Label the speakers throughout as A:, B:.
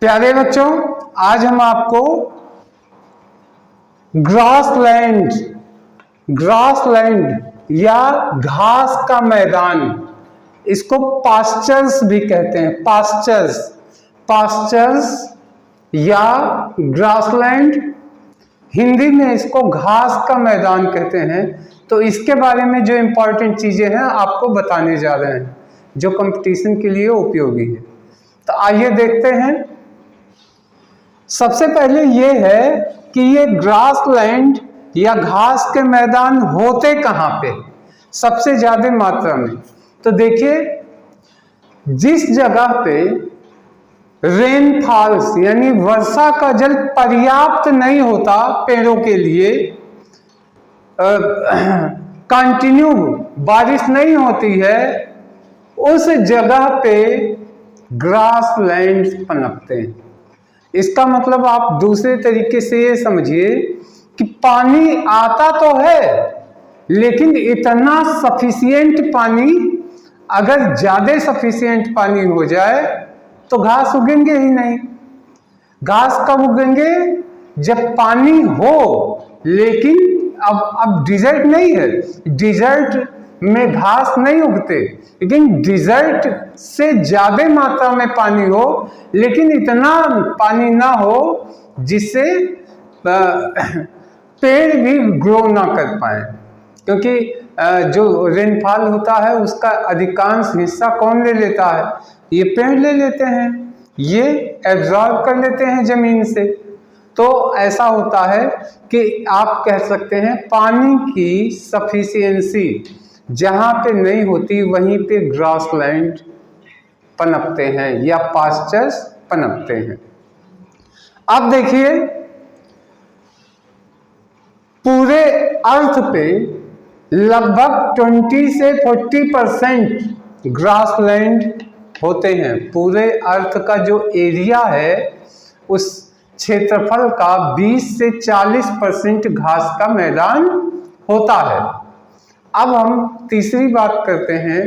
A: प्यारे बच्चों, आज हम आपको ग्रासलैंड या घास का मैदान, इसको पास्चर्स भी कहते हैं। पास्चर्स या ग्रासलैंड, हिंदी में इसको घास का मैदान कहते हैं। तो इसके बारे में जो इम्पोर्टेंट चीजें हैं आपको बताने जा रहे हैं, जो कंपटीशन के लिए उपयोगी है। तो आइए देखते हैं। सबसे पहले ये है कि ये ग्रासलैंड या घास के मैदान होते कहाँ पे सबसे ज्यादा मात्रा में। तो देखिए, जिस जगह पे रेनफॉल्स यानी वर्षा का जल पर्याप्त नहीं होता पेड़ों के लिए, कंटिन्यू बारिश नहीं होती है, उस जगह पे ग्रासलैंड पनपते हैं। इसका मतलब आप दूसरे तरीके से ये समझिए कि पानी आता तो है, लेकिन इतना सफिशिएंट पानी, अगर ज्यादा सफिशिएंट पानी हो जाए तो घास उगेंगे ही नहीं। घास कब उगेंगे? जब पानी हो। लेकिन अब डिजर्ट नहीं है, डिजर्ट में घास नहीं उगते, लेकिन डिजर्ट से ज्यादा मात्रा में पानी हो, लेकिन इतना पानी ना हो जिससे पेड़ भी ग्रो ना कर पाए। क्योंकि जो रेनफॉल होता है उसका अधिकांश हिस्सा कौन ले लेता है? ये पेड़ ले लेते हैं, ये एब्जॉर्ब कर लेते हैं जमीन से। तो ऐसा होता है कि आप कह सकते हैं पानी की सफिशिएंसी जहां पे नहीं होती वहीं पे ग्रासलैंड पनपते हैं या पास्चर्स पनपते हैं। अब देखिए, पूरे अर्थ पे लगभग 20 से 40% ग्रासलैंड होते हैं। पूरे अर्थ का जो एरिया है उस क्षेत्रफल का 20 से 40% घास का मैदान होता है। अब हम तीसरी बात करते हैं,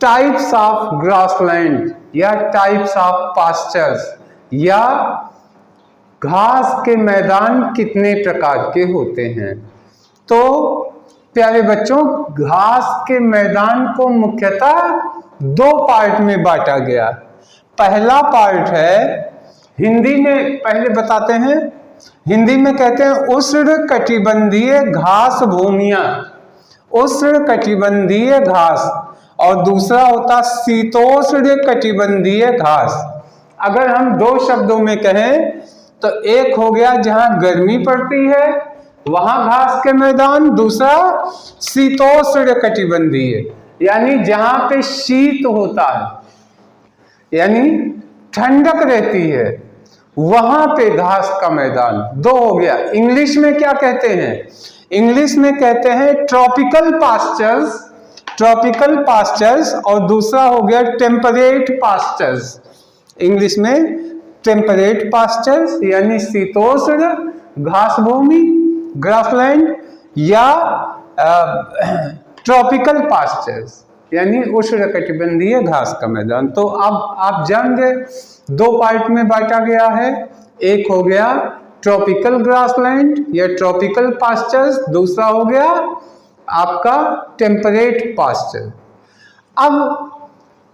A: टाइप्स ऑफ ग्रासलैंड या टाइप्स ऑफ पास्चर्स, या घास के मैदान कितने प्रकार के होते हैं। तो प्यारे बच्चों, घास के मैदान को मुख्यतः दो पार्ट में बांटा गया। पहला पार्ट है, हिंदी में पहले बताते हैं, हिंदी में कहते हैं उष्णकटिबंधीय घास भूमियां, उष्णकटिबंधीय घास, और दूसरा होता शीतोष्ण कटिबंधीय घास। अगर हम दो शब्दों में कहें तो एक हो गया जहां गर्मी पड़ती है वहां घास के मैदान, दूसरा शीतोष्ण कटिबंधीय यानी जहां पे शीत होता है, यानी ठंडक रहती है, वहां पे घास का मैदान। दो हो गया। इंग्लिश में क्या कहते हैं? इंग्लिश में कहते हैं ट्रॉपिकल पास्चर्स, और दूसरा हो गया टेम्परेट पास्चर्स। इंग्लिश में टेम्परेट पास्चर्स यानी शीतोष्ण घास भूमि ग्रासलैंड, या ट्रॉपिकल पास्चर्स यानी उष्णकटिबंधीय घास का मैदान। तो अब आप जान गए, दो पार्ट में बांटा गया है। एक हो गया ट्रॉपिकल ग्रासलैंड या ट्रॉपिकल पास्चर्स, दूसरा हो गया आपका टेम्परेट पास्चर। अब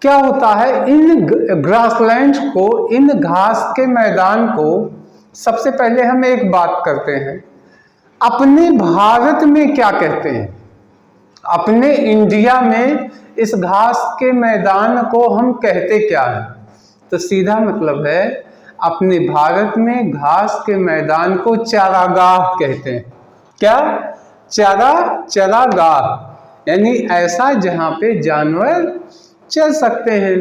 A: क्या होता है, इन ग्रासलैंड को, इन घास के मैदान को, सबसे पहले हम एक बात करते हैं, अपने भारत में क्या कहते हैं। अपने इंडिया में इस घास के मैदान को हम कहते क्या है? तो सीधा मतलब है, अपने भारत में घास के मैदान को चारागाह कहते हैं। क्या? चारागाह यानी ऐसा जहां पे जानवर चल सकते हैं।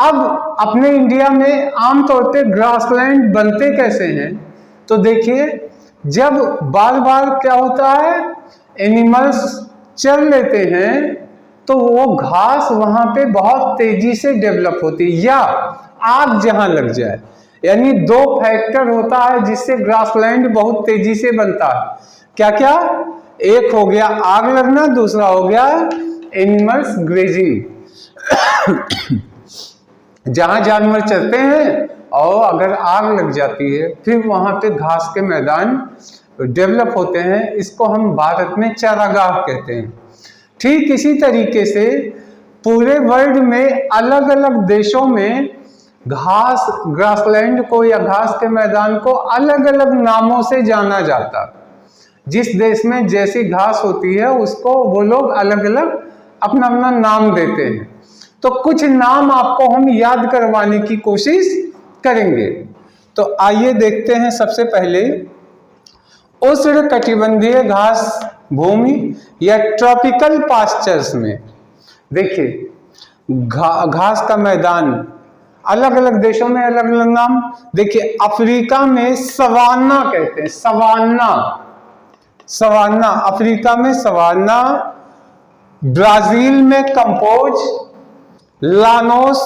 A: अब अपने इंडिया में आमतौर पे ग्रासलैंड बनते कैसे हैं? तो देखिए, जब बार बार क्या होता है, एनिमल्स चल लेते हैं तो वो घास वहां पे बहुत तेजी से डेवलप होती है, या आग जहां लग जाए, यानी दो फैक्टर होता है जिससे ग्रासलैंड बहुत तेजी से बनता है। क्या क्या? एक हो गया आग लगना, दूसरा हो गया एनिमल्स ग्रेजिंग। जहां जानवर चलते हैं और अगर आग लग जाती है फिर वहाँ पे घास के मैदान डेवलप होते हैं। इसको हम भारत में चारागाह कहते हैं। ठीक इसी तरीके से पूरे वर्ल्ड में अलग अलग देशों में ग्रासलैंड को या घास के मैदान को अलग अलग नामों से जाना जाता। जिस देश में जैसी घास होती है उसको वो लोग अलग अलग अपना अपना नाम देते हैं। तो कुछ नाम आपको हम याद करवाने की कोशिश करेंगे। तो आइए देखते हैं। सबसे पहले उष्णकटिबंधीय घास भूमि या ट्रॉपिकल पास्चर्स में देखिए घास का मैदान अलग अलग देशों में अलग अलग नाम। देखिए अफ्रीका में सवाना कहते हैं, सवाना अफ्रीका में सवाना, ब्राजील में कंपोज, लानोस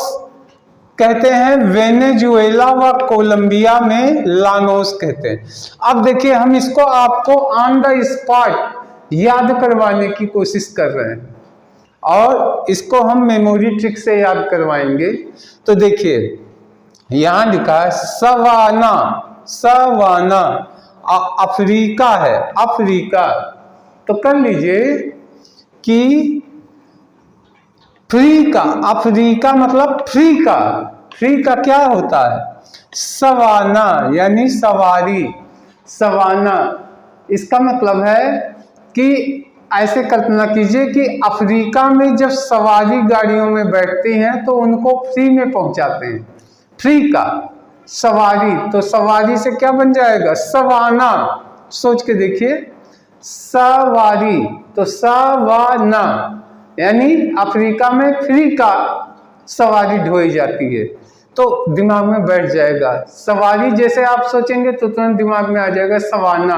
A: कहते हैं, वेनेजुएला व कोलंबिया में लानोस कहते हैं। अब देखिए हम इसको आपको ऑन द स्पॉट याद करवाने की कोशिश कर रहे हैं और इसको हम मेमोरी ट्रिक से याद करवाएंगे। तो देखिए यहां लिखा है सवाना, सवाना अफ्रीका है, अफ्रीका। तो कर लीजिए कि फ्री का, अफ्रीका मतलब फ्री का, फ्री का क्या होता है? सवाना यानी सवारी, सवाना। इसका मतलब है कि ऐसे कल्पना कीजिए कि अफ्रीका में जब सवारी गाड़ियों में बैठती हैं तो उनको फ्री में पहुंचाते हैं। फ्री का सवारी, तो सवारी से क्या बन जाएगा? सवाना। सोच के देखिए, सवारी तो सवाना यानी अफ्रीका में फ्री का सवारी ढोई जाती है। तो दिमाग में बैठ जाएगा सवारी, जैसे आप सोचेंगे तो तुरंत दिमाग में आ जाएगा सवाना।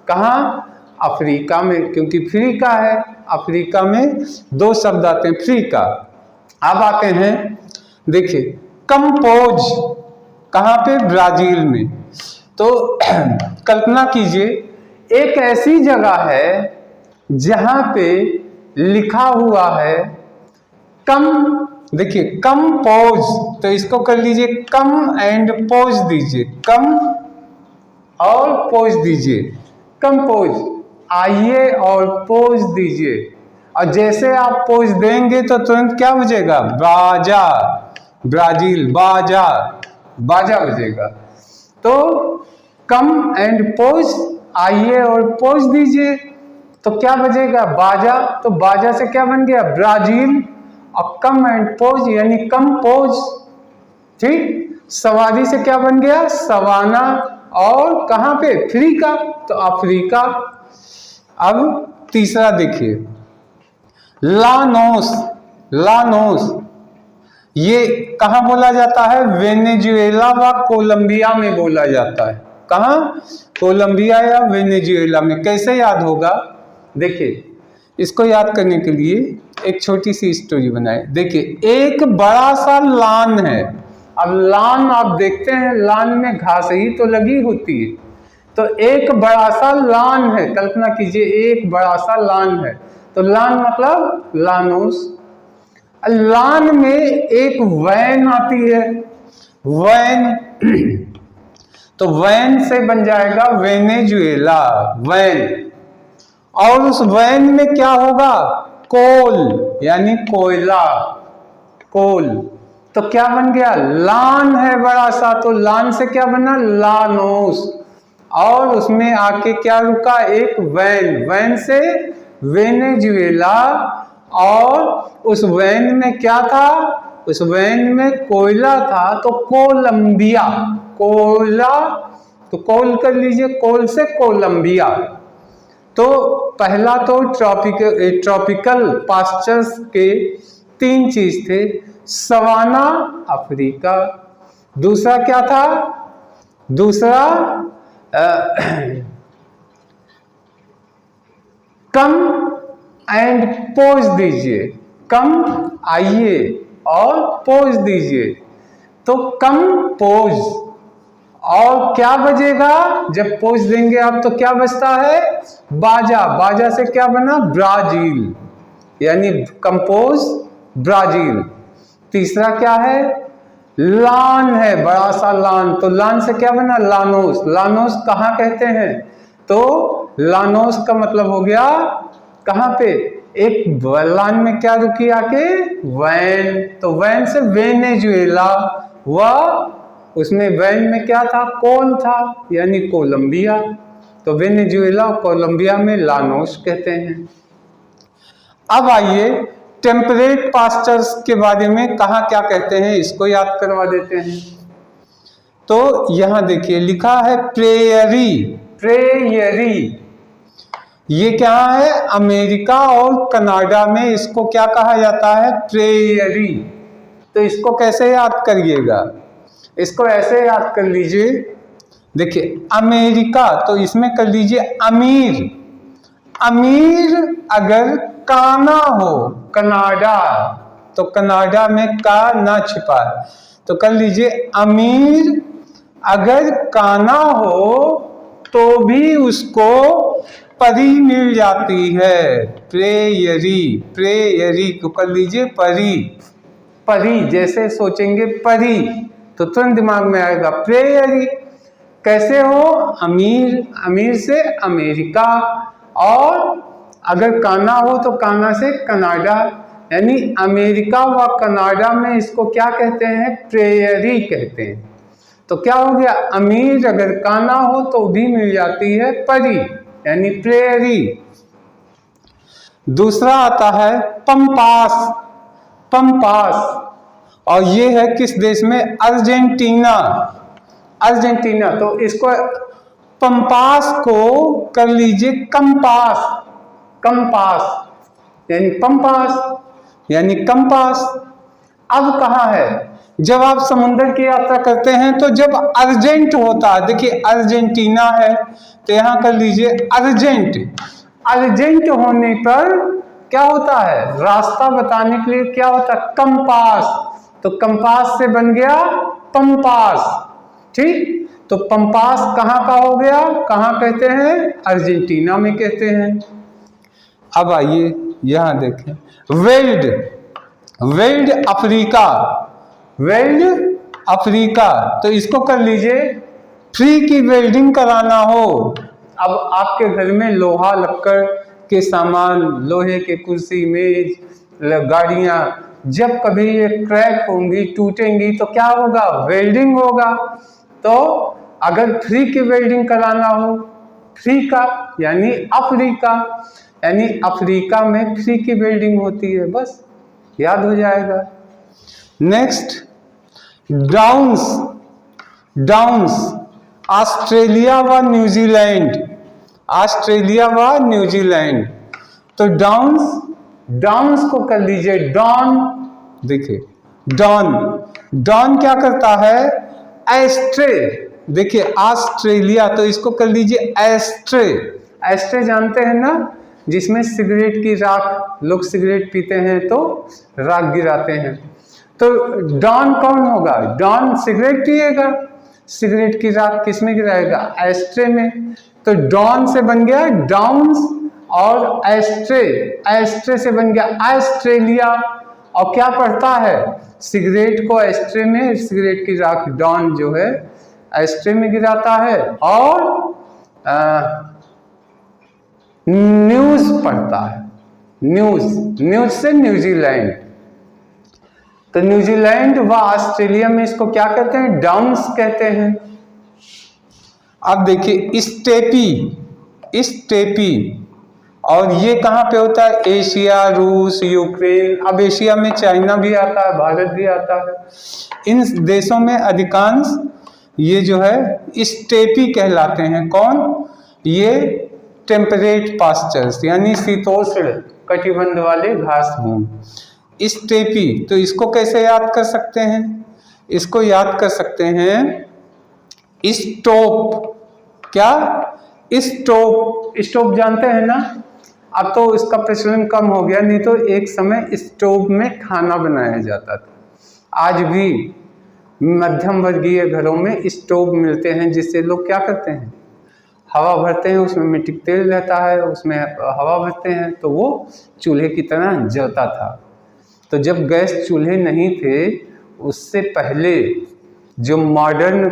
A: कहाँ? अफ्रीका में, क्योंकि फ्री का है। अफ्रीका में दो शब्द आते हैं, फ्री का। अब आते हैं देखिए कंपोज, कहाँ पे? ब्राजील में। तो कल्पना कीजिए एक ऐसी जगह है जहां पे लिखा हुआ है कम, देखिए कंपोज, तो इसको कर लीजिए कम एंड पोज दीजिए, कम और पोज दीजिए, कंपोज। आइए और पोज दीजिए, और जैसे आप पोज देंगे तो तुरंत क्या बजेगा? बाजा, ब्राजील बाजा, बाजा बजेगा। तो कम एंड पोज, आइए और पोज दीजिए, तो क्या बजेगा? बाजा। तो बाजा से क्या बन गया? ब्राजील। और कम एंड पोज यानी कंपोज, ठीक। सवारी से क्या बन गया? सवाना। और कहां पे? फ्री का, तो अफ्रीका। अब तीसरा देखिए लानोस, लानोस ये कहां बोला जाता है? वेनेजुएला व कोलंबिया में बोला जाता है। कहां? कोलंबिया या वेनेजुएला में। कैसे याद होगा? देखिए इसको याद करने के लिए एक छोटी सी स्टोरी बनाए। देखिए एक बड़ा सा लान है। अब लान आप देखते हैं, लान में घास ही तो लगी होती है। तो एक बड़ा सा लान है, कल्पना कीजिए एक बड़ा सा लान है। तो लान मतलब लानोस। लान में एक वैन आती है, वैन तो वैन से बन जाएगा वेनेजुएला, वैन। और उस वैन में क्या होगा? कोल यानी कोयला, कोल। तो क्या बन गया? लान है बड़ा सा, तो लान से क्या बना? लानोस। और उसमें आके क्या रुका? एक वैन, वैन से वेनेजुएला। और उस वैन में क्या था? उस वैन में कोयला था, तो कोलंबिया, कोयला। तो कोल कर लीजिए, कोल से कोलंबिया। तो पहला तो ट्रॉपिकल पास्चर्स के 3 चीज थे। सवाना अफ्रीका, दूसरा क्या था? दूसरा कम एंड पोज दीजिए, कम आइए और पोज दीजिए। तो कम पोज, और क्या बजेगा जब पोज देंगे आप? तो क्या बजता है? बाजा। बाजा से क्या बना? ब्राजील, यानी कंपोज ब्राजील। तीसरा क्या है? लान है, बड़ा सा लान, तो लान से क्या बना? लानोस। लानोस कहाँ कहते हैं? तो लानोस का मतलब हो गया कहाँ पे? एक लान में क्या रुकी आके? वैन। तो वैन से वेनेजुएला, वह उसमें वैन में क्या था? कोल था, यानी कोलंबिया। तो वेनेजुएला और कोलंबिया में लानोस कहते हैं। अब आइए टेम्परेट पास्चर्स के बारे में कहाँ क्या कहते हैं, इसको याद करवा देते हैं। तो यहां देखिए लिखा है प्रेयरी। प्रेयरी ये क्या है? अमेरिका और कनाडा में इसको क्या कहा जाता है? प्रेयरी। तो इसको कैसे याद करिएगा? इसको ऐसे याद कर लीजिए, देखिए अमेरिका, तो इसमें कर लीजिए अमीर। अमीर अगर काना हो, कनाडा, तो कनाडा में का ना छिपा है, तो कर लीजिए अमीर अगर काना हो तो भी उसको परी मिल जाती है। प्रेयरी, प्रेयरी को कर लीजिए परी। परी जैसे सोचेंगे परी तो तुरंत दिमाग में आएगा प्रेयरी। कैसे हो? अमीर, अमीर से अमेरिका, और अगर काना हो तो काना से कनाडा, यानी अमेरिका व कनाडा में इसको क्या कहते हैं? प्रेयरी कहते हैं। तो क्या हो गया? अमीर अगर काना हो तो भी मिल जाती है परी, यानी प्रेयरी। दूसरा आता है पंपास। पंपास, और ये है किस देश में? अर्जेंटीना। अर्जेंटीना, तो इसको पंपास को कर लीजिए कंपास। कंपास यानी पंपास यानी कंपास। अब कहाँ है? जब आप समुद्र की यात्रा करते हैं तो जब अर्जेंट होता है, देखिए अर्जेंटीना है तो यहां कर लीजिए अर्जेंट। अर्जेंट होने पर क्या होता है? रास्ता बताने के लिए क्या होता है? कंपास। तो कंपास से बन गया पंपास। ठीक, तो पंपास कहाँ का हो गया? कहाँ कहते हैं? अर्जेंटीना में कहते हैं। अब आइए यहां देखें weld. Weld Africa. Weld Africa, तो इसको कर लीजिए फ्री की वेल्डिंग कराना हो। अब आपके घर में लोहा लक्कड़ के सामान, लोहे के कुर्सी, मेज, गाड़ियां, जब कभी ये क्रैक होंगी, टूटेंगी, तो क्या होगा? वेल्डिंग होगा। तो अगर फ्री की वेल्डिंग कराना हो, फ्री का यानी अफ्रीका, यानी अफ्रीका में फ्री की वेल्डिंग होती है, बस याद हो जाएगा। Next downs. डाउन्स ऑस्ट्रेलिया व न्यूजीलैंड। ऑस्ट्रेलिया व न्यूजीलैंड, तो डाउन्स, डाउन्स को कर लीजिए डॉन। देखिए डॉन, डॉन क्या करता है? एस्ट्रे। देखिए ऑस्ट्रेलिया, तो इसको कर लीजिए एस्ट्रे। एस्ट्रे जानते हैं ना, जिसमें सिगरेट की राख, लोग सिगरेट पीते हैं तो राख गिराते हैं। तो डॉन कौन होगा? डॉन सिगरेट पिएगा, सिगरेट की राख किस में गिराएगा? एस्ट्रे में। तो डॉन से बन गया डाउन्स, और एस्ट्रे, एस्ट्रे से बन गया ऑस्ट्रेलिया। और क्या पड़ता है? सिगरेट को एस्ट्रे में, सिगरेट की राख डॉन जो है एस्ट्रे में गिराता है, और न्यूज पढ़ता है। न्यूज, न्यूज से न्यूजीलैंड। तो न्यूजीलैंड व ऑस्ट्रेलिया में इसको क्या कहते हैं? डाउन्स कहते हैं। अब देखिए स्टेपी। स्टेपी, और ये कहाँ पे होता है? एशिया, रूस, यूक्रेन। अब एशिया में चाइना भी आता है, भारत भी आता है। इन देशों में अधिकांश ये जो है स्टेपी कहलाते हैं। कौन? ये टेम्परेट पास्चर्स, यानी शीतोष्ण कटिबंध वाले घास भूमि। स्टेपी, तो इसको कैसे याद कर सकते हैं? इसको याद कर सकते हैं स्टोव। क्या? स्टोव। स्टोव जानते हैं ना? अब तो इसका प्रचलन कम हो गया, नहीं तो एक समय स्टोव में खाना बनाया जाता था। आज भी मध्यम वर्गीय घरों में स्टोव मिलते हैं, जिससे लोग क्या करते हैं? हवा भरते हैं, उसमें मिट्टी का तेल रहता है, उसमें हवा भरते हैं तो वो चूल्हे की तरह जलता था। तो जब गैस चूल्हे नहीं थे, उससे पहले जो मॉडर्न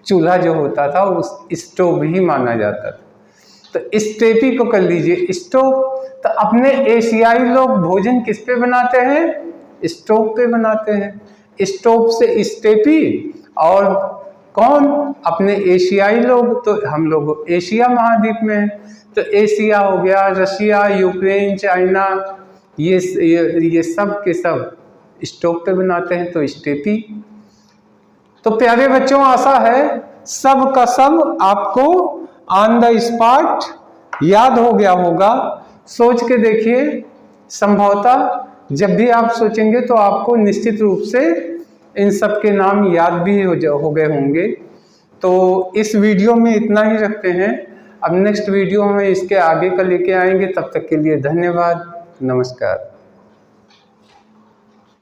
A: चूल्हा जो होता था उस स्टोव ही माना जाता था। तो स्टेप ही को कर लीजिए स्टोव। तो अपने एशियाई लोग भोजन किस पे बनाते हैं? स्टोव पे बनाते हैं। स्टोव से स्टेपी और कौन? अपने एशियाई लोग। तो हम लोग एशिया महाद्वीप में हैं, तो एशिया हो गया, रशिया, यूक्रेन, चाइना, ये सब के सब स्टोव पे बनाते हैं, तो स्टेपी। तो प्यारे बच्चों, आशा है सब का सब आपको ऑन द स्पॉट याद हो गया होगा। सोच के देखिए, संभवतः जब भी आप सोचेंगे तो आपको निश्चित रूप से इन सब के नाम याद भी हो गए होंगे। तो इस वीडियो में इतना ही रखते हैं। अब नेक्स्ट वीडियो में इसके आगे का लेके आएंगे। तब तक के लिए धन्यवाद, नमस्कार।